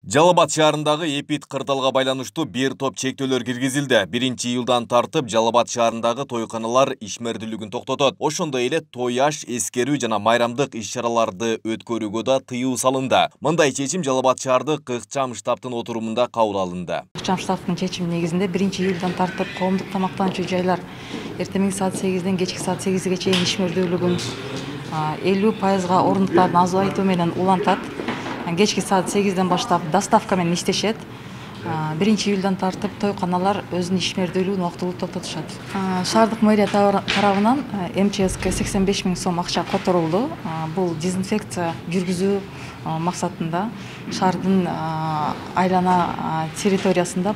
Жалал Абад шаарындагы эпид кырдаалга байланыштуу бир топ чектөөлөр киргизилди. 1-июлдан тартып Жалал Абад шаарындагы тойканалар ишмердүүлүгүн токтотот. Ошондой эле той аш, эскерүү жана майрамдык иш-чараларды өткөрүүгө да тыюу салынды. Мындай чечим Жалал Абад шаардык ыкчам штабтын отурумунда кабыл алынды. Ыкчам штабтын чечими негизинде 1-июлдан тартып коомдук тамактануучу жайлар эртеңки саат 8ден кечки саат 8ге чейин ишмердүүлүгүн 50%га орундуктардын азайтуу менен улантат. Кечки саат 8ден баштап доставка менен иштешет. 1-июлдан тартып тойканалар өзүнүн ишмердүүлүгүн убактылуу токтотушат. Шаардык мэрия тарабынан МЧСке 85 000 сом акча которулду. Бул дезинфекция жүргүзүү максатында шаардын айлана территориясында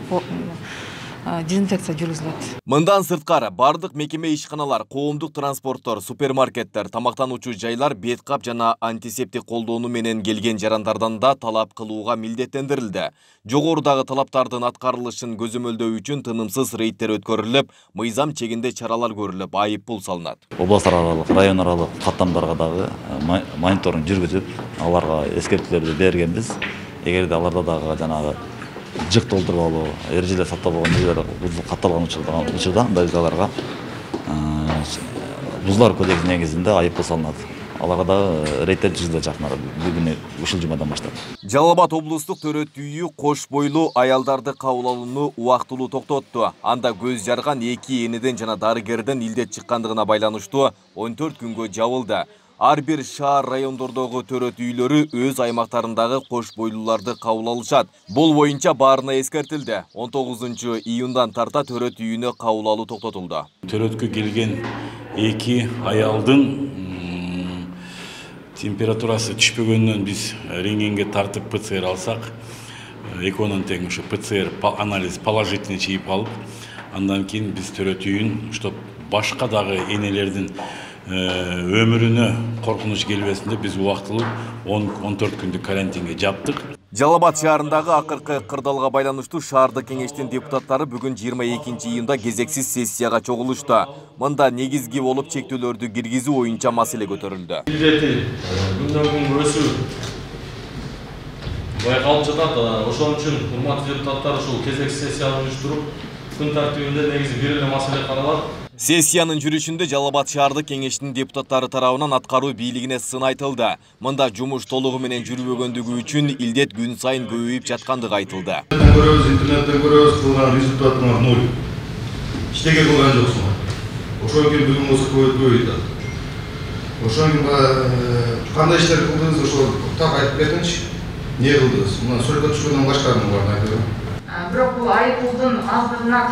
дезинфекция жүргүзүлөт. Мындан сырткары бардык мекеме ишканалар, коомдук транспорттор, супермаркеттер, тамактануучу жайлар бет кап жана антисептик колдонуу менен келген жарандардан да талап кылууга милдеттендирилди. Жогорудагы талаптардын аткарылышын көзөмөлдөө үчүн тынымсыз рейдтер өткөрүлүп, мыйзам чегинде чаралар көрүлүп, айып пул салынат. Облас аралык, район аралык каттамдарга дагы мониторинг жүргүзүп, аларга эскертүүлөрдү бергенбиз. Эгерде аларда дагы жанагы жык толтурбалоо, эрежелер сакталбаган нелер катталган учурда биз аларга бузулар кодекси негизинде айып салынат. Аларга да рейдтер жүргүзүлөт жакын бүгүн ушул жумадан баштап. Жалал Абад облустук төрөт үйү кош бойлуу аялдарды кабыл алууну убактылуу токтотту. Анда көз жарган 2 энеден жана дарыгерден илдет чыккандыгына байланыштуу 14 күнгө жабылды. Ар бир шаар райондордогу төрөт үйлөрү өз аймактарындагы кош бойлууларды кабыл алышат. Бул боюнча баарына эскертилди. 19-июндан тарта төрөт үйүнө кабыл алуу токтотулду. Төрөткө келген 2 аялдын температурасы түшпөгөндөн биз рентгенге тартып ПЦР алсак, экөөнүн тең ушу ПЦР анализ положительный чыгып алып, андан кийин биз төрөт үйүн, чтоб башка дагы энелердин өмүрүнө коркунуч келбесин деп биз убактылуу 14 күндүк карантинге жаптык. Жалал Абад шаарындагы акыркы кырдаалга байланыштуу шаардык кеңештин депутаттары бүгүн 22-июнда кезексиз сессияга чогулушту. Мында негизги болуп чектөөлөрдү киргизүү боюнча маселе көтөрүлдү. Илдети күндөн күнгө өсүү байкалып жатат. Ошон үчүн урматтуу депутаттар ушул кезексиз сессияны уюштуруп, күн тартибинде негизи бир эле маселе каралат. Сессиянын жүрүшүндө Жалал Абад шаардык кеңештин депутаттары тарабынан аткаруу бийлигине сын айтылды. Мында жумуш толугу менен жүрбөгөндүгү үчүн илдет күн сайын көбөйүп жаткандыгы айтылды. Интернеттен көрөбүз, кылган результатыңар 0. Иштеге кылган жоксуң. Ошон үчүн бүгүн осы көбөйүп атат. Ошон кандай иштер кылдыңыз, ошол так айтып бериңичи. Не кылдыңыз? Мына сүрөткө түшкөндөн башканын барын айтып. Бирок бул айыппулдун аздыгынан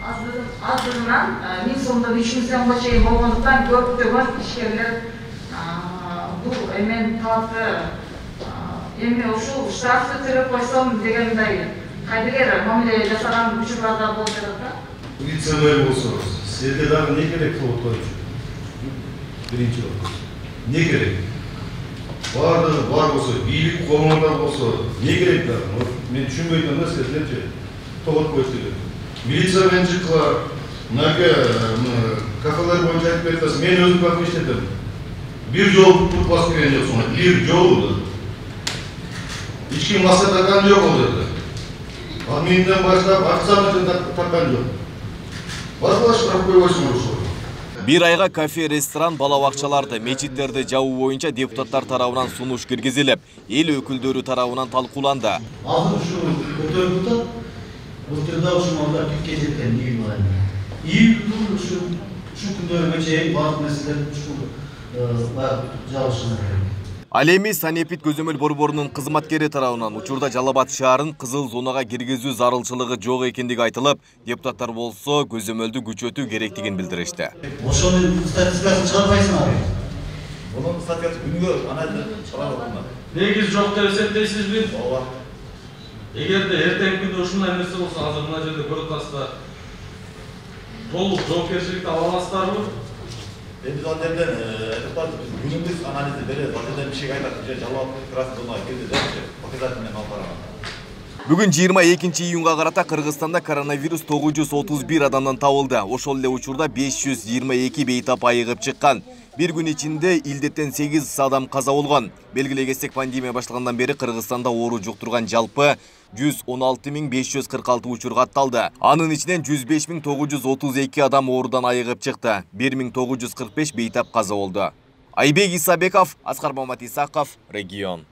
1000 сомдон 3000 сомго чейин болгондуктан көптөгөн ишкерлер бул эмен талапты эми ушул штрафты төлөп койсом дегендей кайдыгер мамиле жасаган учурларда болуп жатат да. Милиционер болсоңуз, сизге дагы не керек болуп коючу? Биринчи вопрос. Не керек? Бардыгы бар болсо, бийлик колунда болсо, не керек дагы? Мен түшүнбөйм да сиздерчи. Тогот коюшту. Милиция менен чыккыла, кафелер боюнча айтып берсеңиз, мен өзүм кафе иштетем. Бир жолу туруп басып келген жоксуң, бир жолу. Эч ким маса такан жок ол жерде. Ал менден баштап акчаны такан жок. Башка штраф койбойсуңар ошол. Бир айга кафе, ресторан, бала бакчаларды, мечиттерди жабуу боюнча депутаттар тарабынан сунуш киргизилип, эл өкүлдөрү тарабынан талкууланды. Азыр ушу көтөрүлүп Былтырда ушул малдар бүткө жеткен июль айында. Июль ушу күндөргө чейин баардык нерселер ушул жабылышына керек. Ал эми Санэпид көзөмөл борборунун кызматкери тарабынан учурда Жалал Абад шаарын кызыл зонага киргизүү зарылчылыгы жок экендиги айтылып, депутаттар болсо көзөмөлдү күчөтүү керектигин билдиришти. Ошонун статистикасын чыгарбайсыңар. Бунун статистикасы күнгө анализ чыгарылат. Негиз жок деп эсептейсизби? Ооба. Эгерде эртеңки күндө ушундай нерсе болсо, азыр мына жерде көрүп атасыздар. Толук жоопкерчиликти ала аласыздарбы? Биз ал жерден күнүбүз анализди беребиз. Ал жерден бир şey айтат, Жалал Абад красный зонага кирди деп показательный алып барган. Бүгін 22 июнга карата Кыргызстанда коронавирус 931 адамдан табылды. Ошол эле учурда 522 бейтап айыгып чыккан. Bir gün içinde илдеттен 8 адам каза болгон. Белгилей кетсек, пандемия башталгандан бери Кыргызстанда оору жуктурган жалпы 116.546 учур катталды. Анын ичинен 105.932 адам оорудан айыгып чыкты. 1945 бейтап каза болду. Айбек Исабеков, Аскар Мамат Исаков, Регион.